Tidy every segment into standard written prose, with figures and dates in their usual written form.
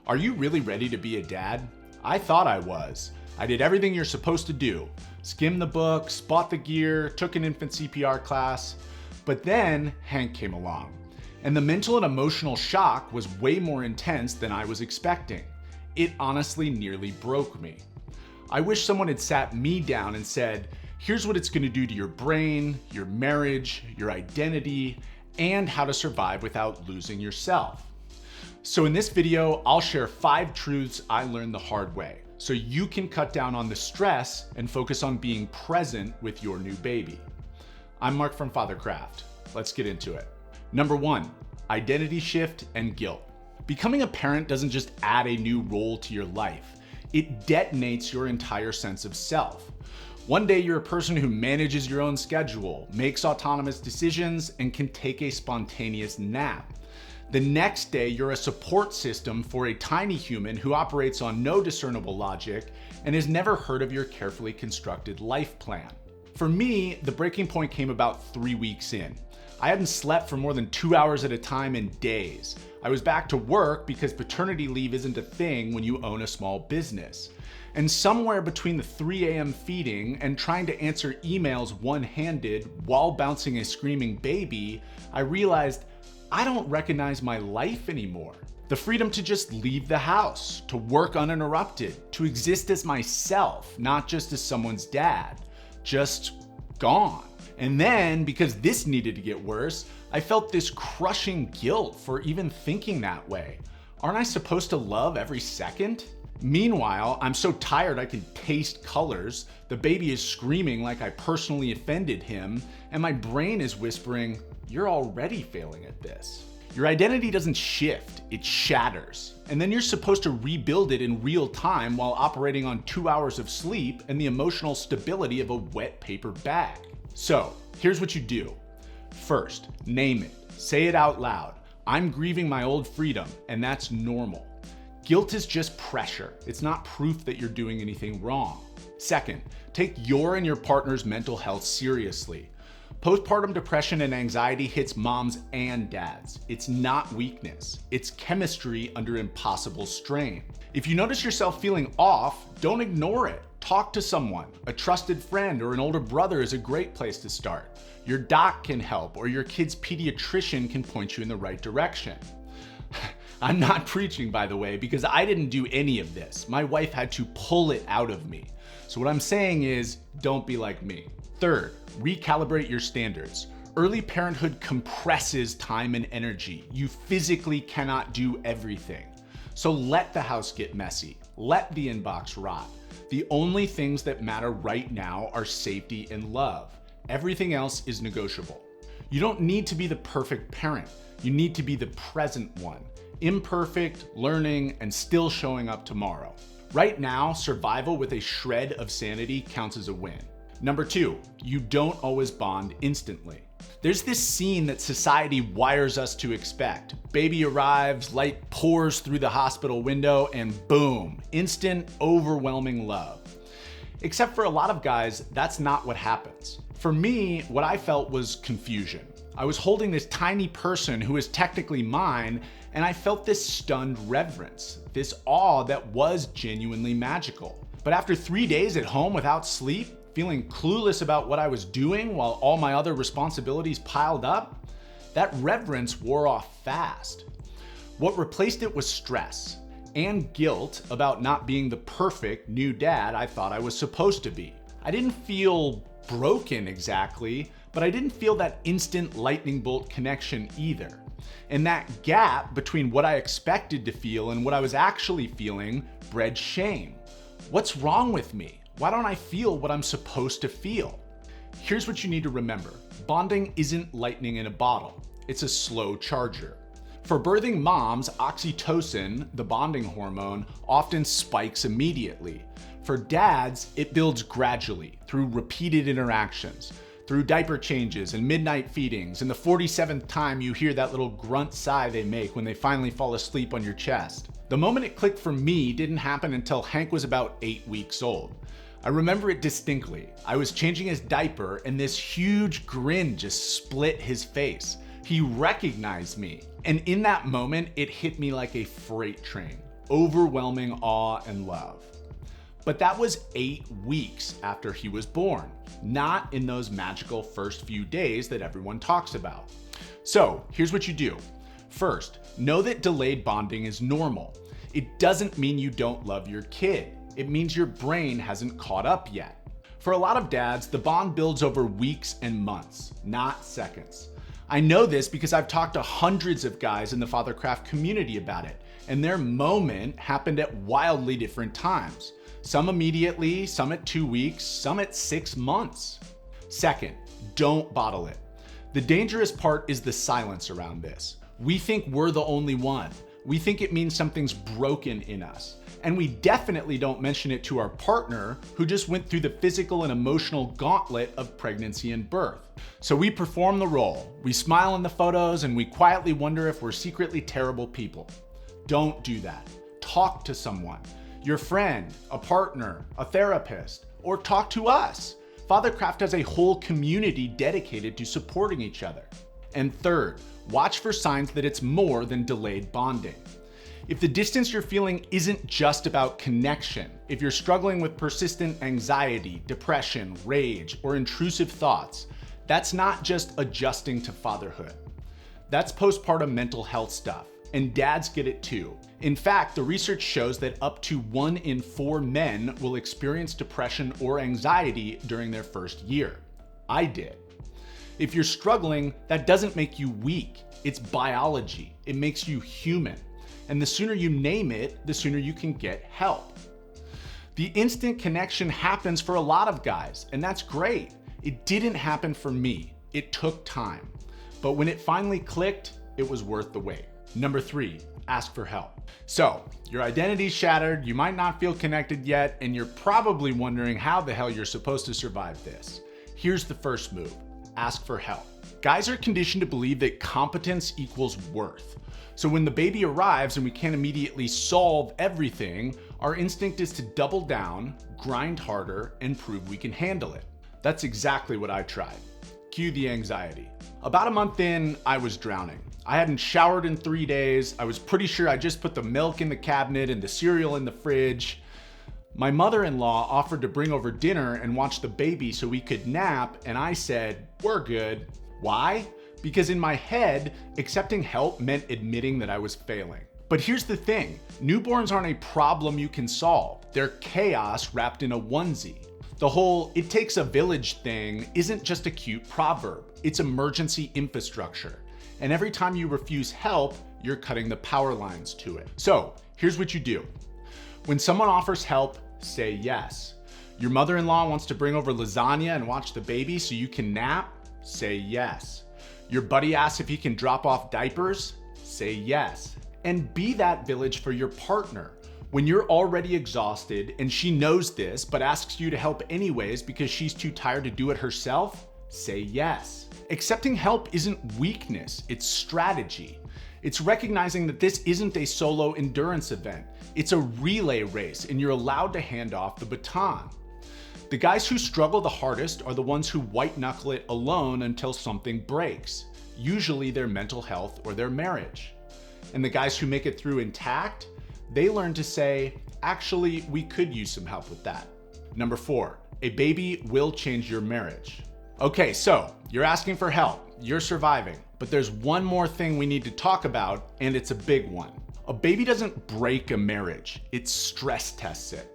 Are you really ready to be a dad? I thought I was. I did everything you're supposed to do. Skimmed the books, bought the gear, took an infant CPR class. But then Hank came along. And the mental and emotional shock was way more intense than I was expecting. It honestly nearly broke me. I wish someone had sat me down and said, here's what it's gonna do to your brain, your marriage, your identity, and how to survive without losing yourself. So in this video, I'll share 5 truths I learned the hard way, so you can cut down on the stress and focus on being present with your new baby. I'm Mark from Fathercraft. Let's get into it. Number 1, identity shift and guilt. Becoming a parent doesn't just add a new role to your life. It detonates your entire sense of self. One day you're a person who manages your own schedule, makes autonomous decisions, and can take a spontaneous nap. The next day, you're a support system for a tiny human who operates on no discernible logic and has never heard of your carefully constructed life plan. For me, the breaking point came about 3 weeks in. I hadn't slept for more than 2 hours at a time in days. I was back to work because paternity leave isn't a thing when you own a small business. And somewhere between the 3 a.m. feeding and trying to answer emails one-handed while bouncing a screaming baby, I realized I don't recognize my life anymore. The freedom to just leave the house, to work uninterrupted, to exist as myself, not just as someone's dad, just gone. And then, because this needed to get worse, I felt this crushing guilt for even thinking that way. Aren't I supposed to love every second? Meanwhile, I'm so tired I can taste colors, the baby is screaming like I personally offended him, and my brain is whispering, you're already failing at this. Your identity doesn't shift, it shatters. And then you're supposed to rebuild it in real time while operating on 2 hours of sleep and the emotional stability of a wet paper bag. So, here's what you do. First, name it. Say it out loud. I'm grieving my old freedom, and that's normal. Guilt is just pressure. It's not proof that you're doing anything wrong. Second, take your and your partner's mental health seriously. Postpartum depression and anxiety hits moms and dads. It's not weakness. It's chemistry under impossible strain. If you notice yourself feeling off, don't ignore it. Talk to someone. A trusted friend or an older brother is a great place to start. Your doc can help, or your kid's pediatrician can point you in the right direction. I'm not preaching, by the way, because I didn't do any of this. My wife had to pull it out of me. So what I'm saying is, don't be like me. Third, recalibrate your standards. Early parenthood compresses time and energy. You physically cannot do everything. So let the house get messy. Let the inbox rot. The only things that matter right now are safety and love. Everything else is negotiable. You don't need to be the perfect parent. You need to be the present one. Imperfect, learning, and still showing up tomorrow. Right now, survival with a shred of sanity counts as a win. Number 2, you don't always bond instantly. There's this scene that society wires us to expect. Baby arrives, light pours through the hospital window, and boom, instant, overwhelming love. Except for a lot of guys, that's not what happens. For me, what I felt was confusion. I was holding this tiny person who is technically mine, and I felt this stunned reverence, this awe that was genuinely magical. But after 3 days at home without sleep, feeling clueless about what I was doing while all my other responsibilities piled up, that reverence wore off fast. What replaced it was stress and guilt about not being the perfect new dad I thought I was supposed to be. I didn't feel broken exactly, but I didn't feel that instant lightning bolt connection either. And that gap between what I expected to feel and what I was actually feeling bred shame. What's wrong with me? Why don't I feel what I'm supposed to feel? Here's what you need to remember. Bonding isn't lightning in a bottle. It's a slow charger. For birthing moms, oxytocin, the bonding hormone, often spikes immediately. For dads, it builds gradually through repeated interactions, through diaper changes and midnight feedings, and the 47th time you hear that little grunt sigh they make when they finally fall asleep on your chest. The moment it clicked for me didn't happen until Hank was about 8 weeks old. I remember it distinctly. I was changing his diaper and this huge grin just split his face. He recognized me. And in that moment, it hit me like a freight train. overwhelming awe and love. But that was 8 weeks after he was born, not in those magical first few days that everyone talks about. So here's what you do. First, know that delayed bonding is normal. It doesn't mean you don't love your kid. It means your brain hasn't caught up yet. For a lot of dads, the bond builds over weeks and months, not seconds. I know this because I've talked to hundreds of guys in the Fathercraft community about it, and their moment happened at wildly different times. Some immediately, some at 2 weeks, some at 6 months. Second, don't bottle it. The dangerous part is the silence around this. We think we're the only one. We think it means something's broken in us. And we definitely don't mention it to our partner who just went through the physical and emotional gauntlet of pregnancy and birth. So we perform the role. We smile in the photos and we quietly wonder if we're secretly terrible people. Don't do that. Talk to someone. Your friend, a partner, a therapist, or talk to us. Fathercraft has a whole community dedicated to supporting each other. And third, watch for signs that it's more than delayed bonding. If the distance you're feeling isn't just about connection, if you're struggling with persistent anxiety, depression, rage, or intrusive thoughts, that's not just adjusting to fatherhood. That's postpartum mental health stuff, and dads get it too. In fact, the research shows that up to 1 in 4 men will experience depression or anxiety during their first year. I did. If you're struggling, that doesn't make you weak. It's biology. It makes you human. And the sooner you name it, the sooner you can get help. The instant connection happens for a lot of guys, and that's great. It didn't happen for me. It took time. But when it finally clicked, it was worth the wait. Number 3, ask for help. So, your identity's shattered, you might not feel connected yet, and you're probably wondering how the hell you're supposed to survive this. Here's the first move. Ask for help. Guys are conditioned to believe that competence equals worth. So when the baby arrives and we can't immediately solve everything, our instinct is to double down, grind harder, and prove we can handle it. That's exactly what I tried. Cue the anxiety. About a month in, I was drowning. I hadn't showered in 3 days. I was pretty sure I just put the milk in the cabinet and the cereal in the fridge. My mother-in-law offered to bring over dinner and watch the baby so we could nap, and I said, we're good. Why? Because in my head, accepting help meant admitting that I was failing. But here's the thing, newborns aren't a problem you can solve. They're chaos wrapped in a onesie. The whole "it takes a village" thing isn't just a cute proverb, it's emergency infrastructure. And every time you refuse help, you're cutting the power lines to it. So here's what you do. When someone offers help, say yes. Your mother-in-law wants to bring over lasagna and watch the baby so you can nap, say yes. Your buddy asks if he can drop off diapers, say yes. And be that village for your partner. When you're already exhausted and she knows this but asks you to help anyways because she's too tired to do it herself, say yes. Accepting help isn't weakness, it's strategy. It's recognizing that this isn't a solo endurance event. It's a relay race and you're allowed to hand off the baton. The guys who struggle the hardest are the ones who white knuckle it alone until something breaks, usually their mental health or their marriage. And the guys who make it through intact, they learn to say, actually, we could use some help with that. Number 4, a baby will change your marriage. Okay, so you're asking for help, you're surviving, but there's one more thing we need to talk about, and it's a big one. A baby doesn't break a marriage, it stress tests it.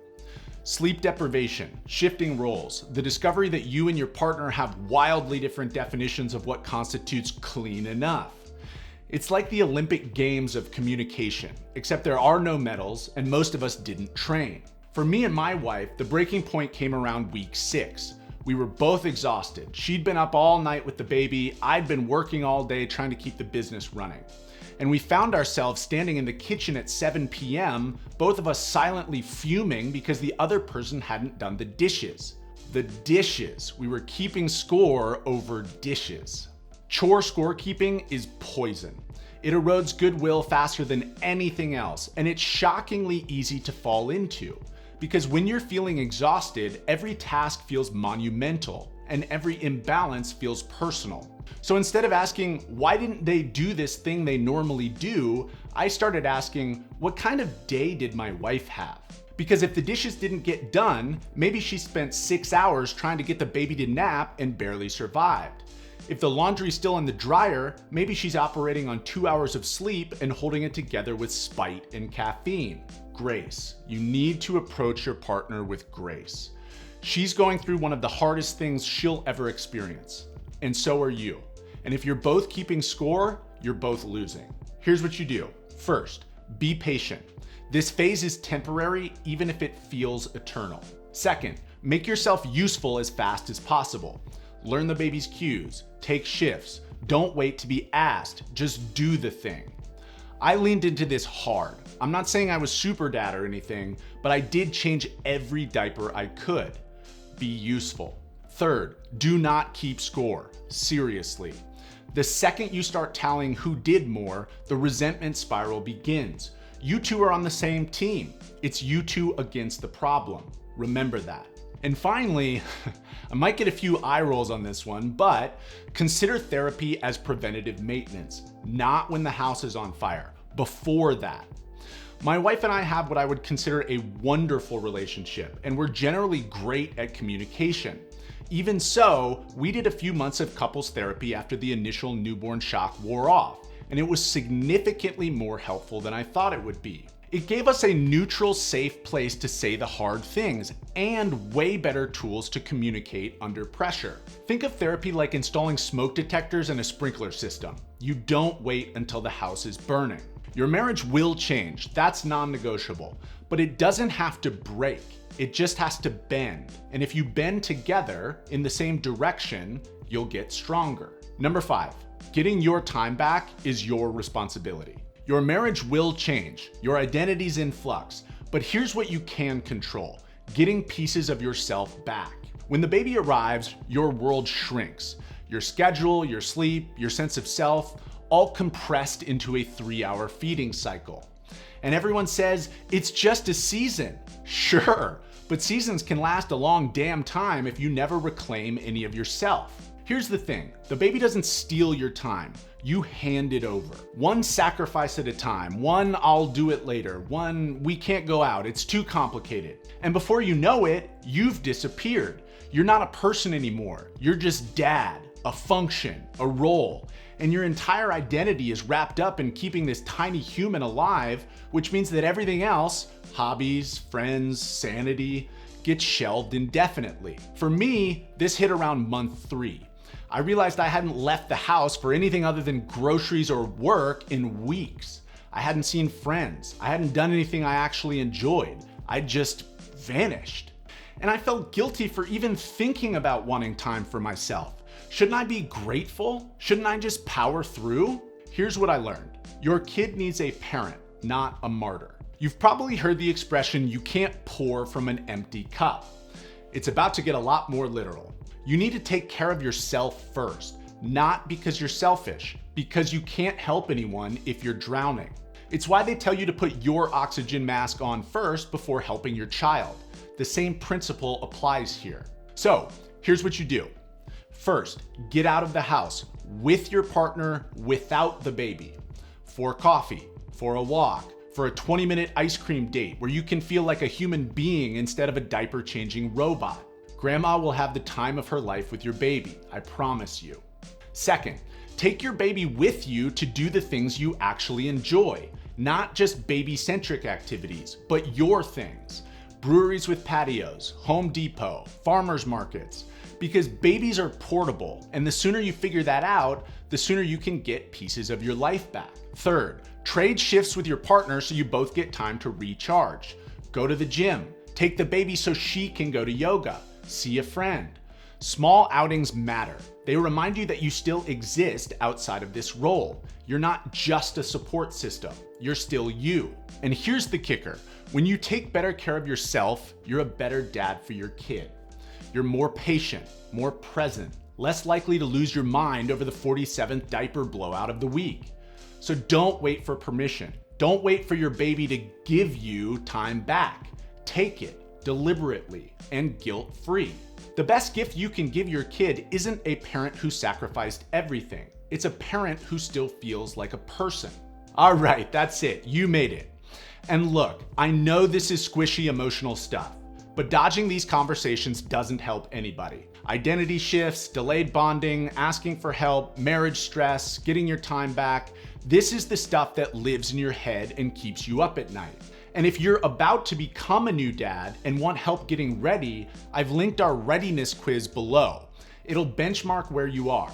Sleep deprivation, shifting roles, the discovery that you and your partner have wildly different definitions of what constitutes clean enough. It's like the Olympic Games of communication, except there are no medals and most of us didn't train. For me and my wife, the breaking point came around week 6. We were both exhausted. She'd been up all night with the baby. I'd been working all day trying to keep the business running. And we found ourselves standing in the kitchen at 7 p.m., both of us silently fuming because the other person hadn't done the dishes. The dishes. We were keeping score over dishes. Chore scorekeeping is poison. It erodes goodwill faster than anything else, and it's shockingly easy to fall into. Because when you're feeling exhausted, every task feels monumental, and every imbalance feels personal. So instead of asking, why didn't they do this thing they normally do, I started asking, what kind of day did my wife have? Because if the dishes didn't get done, maybe she spent 6 hours trying to get the baby to nap and barely survived. If the laundry's still in the dryer, maybe she's operating on 2 hours of sleep and holding it together with spite and caffeine. Grace. You need to approach your partner with grace. She's going through one of the hardest things she'll ever experience, and so are you. And if you're both keeping score, you're both losing. Here's what you do. First, be patient. This phase is temporary, even if it feels eternal. Second, make yourself useful as fast as possible. Learn the baby's cues, take shifts. Don't wait to be asked, just do the thing. I leaned into this hard. I'm not saying I was super dad or anything, but I did change every diaper I could. Be useful. Third, do not keep score. Seriously. The second you start tallying who did more, the resentment spiral begins. You two are on the same team. It's you two against the problem. Remember that. And finally, I might get a few eye rolls on this one, but consider therapy as preventative maintenance, not when the house is on fire, before that. My wife and I have what I would consider a wonderful relationship, and we're generally great at communication. Even so, we did a few months of couples therapy after the initial newborn shock wore off, and it was significantly more helpful than I thought it would be. It gave us a neutral, safe place to say the hard things and way better tools to communicate under pressure. Think of therapy like installing smoke detectors and a sprinkler system. You don't wait until the house is burning. Your marriage will change, that's non-negotiable, but it doesn't have to break. It just has to bend. And if you bend together in the same direction, you'll get stronger. Number 5, getting your time back is your responsibility. Your marriage will change, your identity's in flux, but here's what you can control: getting pieces of yourself back. When the baby arrives, your world shrinks. Your schedule, your sleep, your sense of self, all compressed into a 3-hour feeding cycle. And everyone says, it's just a season. Sure, but seasons can last a long damn time if you never reclaim any of yourself. Here's the thing, the baby doesn't steal your time, you hand it over. One sacrifice at a time, one I'll do it later, one we can't go out, it's too complicated. And before you know it, you've disappeared. You're not a person anymore, you're just dad, a function, a role. And your entire identity is wrapped up in keeping this tiny human alive, which means that everything else, hobbies, friends, sanity, gets shelved indefinitely. For me, this hit around month 3. I realized I hadn't left the house for anything other than groceries or work in weeks. I hadn't seen friends. I hadn't done anything I actually enjoyed. I just vanished. And I felt guilty for even thinking about wanting time for myself. Shouldn't I be grateful? Shouldn't I just power through? Here's what I learned. Your kid needs a parent, not a martyr. You've probably heard the expression, you can't pour from an empty cup. It's about to get a lot more literal. You need to take care of yourself first, not because you're selfish, because you can't help anyone if you're drowning. It's why they tell you to put your oxygen mask on first before helping your child. The same principle applies here. So here's what you do. First, get out of the house with your partner without the baby. For coffee, for a walk, for a 20-minute ice cream date where you can feel like a human being instead of a diaper-changing robot. Grandma will have the time of her life with your baby, I promise you. Second, take your baby with you to do the things you actually enjoy, not just baby-centric activities, but your things. Breweries with patios, Home Depot, farmers markets, because babies are portable, and the sooner you figure that out, the sooner you can get pieces of your life back. Third, trade shifts with your partner so you both get time to recharge. Go to the gym, take the baby so she can go to yoga, see a friend. Small outings matter. They remind you that you still exist outside of this role. You're not just a support system, you're still you. And here's the kicker, when you take better care of yourself, you're a better dad for your kid. You're more patient, more present, less likely to lose your mind over the 47th diaper blowout of the week. So don't wait for permission. Don't wait for your baby to give you time back. Take it deliberately and guilt-free. The best gift you can give your kid isn't a parent who sacrificed everything. It's a parent who still feels like a person. All right, that's it. You made it. And look, I know this is squishy emotional stuff, but dodging these conversations doesn't help anybody. Identity shifts, delayed bonding, asking for help, marriage stress, getting your time back. This is the stuff that lives in your head and keeps you up at night. And if you're about to become a new dad and want help getting ready, I've linked our readiness quiz below. It'll benchmark where you are.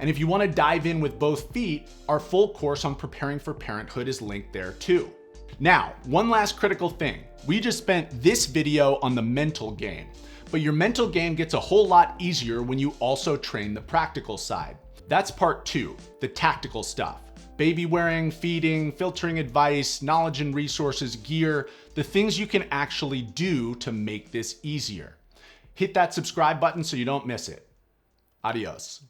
And if you want to dive in with both feet, our full course on preparing for parenthood is linked there too. Now, one last critical thing. We just spent this video on the mental game, but your mental game gets a whole lot easier when you also train the practical side. That's part 2, the tactical stuff. Baby wearing, feeding, filtering advice, knowledge and resources, gear, the things you can actually do to make this easier. Hit that subscribe button so you don't miss it. Adios.